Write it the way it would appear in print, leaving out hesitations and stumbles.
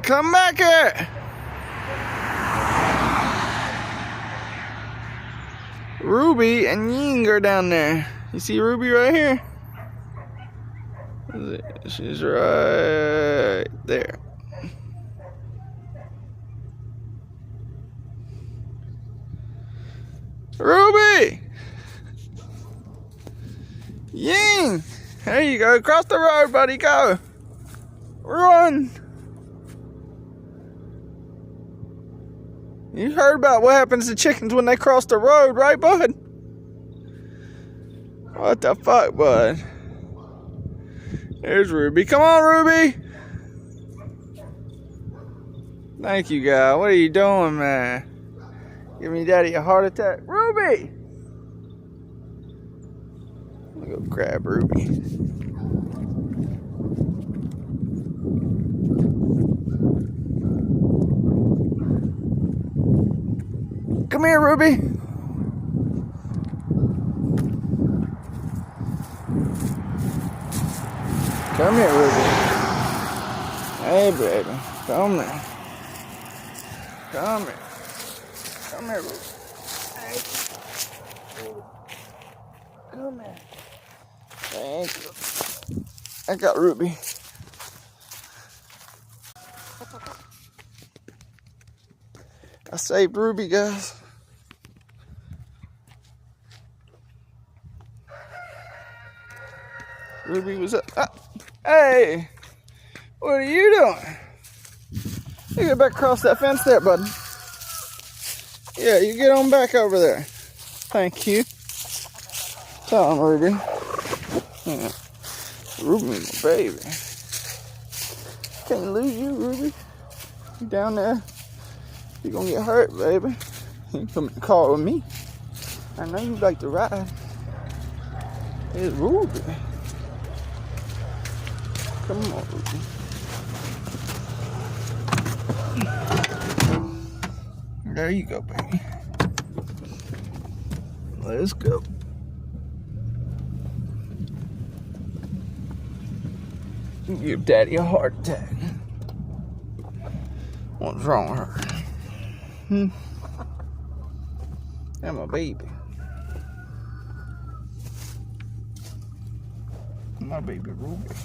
Come back here. Ruby and Ying are down there. You see Ruby right here? She's right there. Ruby! Ying! There you go. Cross the road, buddy. Go. Run. You heard about what happens to chickens when they cross the road, right, bud? What the fuck, bud? There's Ruby. Come on, Ruby. Thank you, guy. What are you doing, man? Giving daddy a heart attack. Ruby! I'm gonna go grab Ruby. Come here, Ruby. Come here, Ruby. Hey, baby. Come here. Come here. Come here, Ruby. Hey. Come here. Thank you. I got Ruby. I saved Ruby, guys. Ruby was up. Hey! What are you doing? You get back across that fence there, bud. Yeah, you get on back over there. Thank you. Tell him, Ruby. Yeah. Ruby, my baby. Can't lose you, Ruby. You down there. You're gonna get hurt, baby. You can come in the car with me. I know you like to ride. It's Ruby. Come on, Ruby. There you go, baby. Let's go. Give daddy a heart attack. What's wrong with her? I'm a baby. My baby Ruby.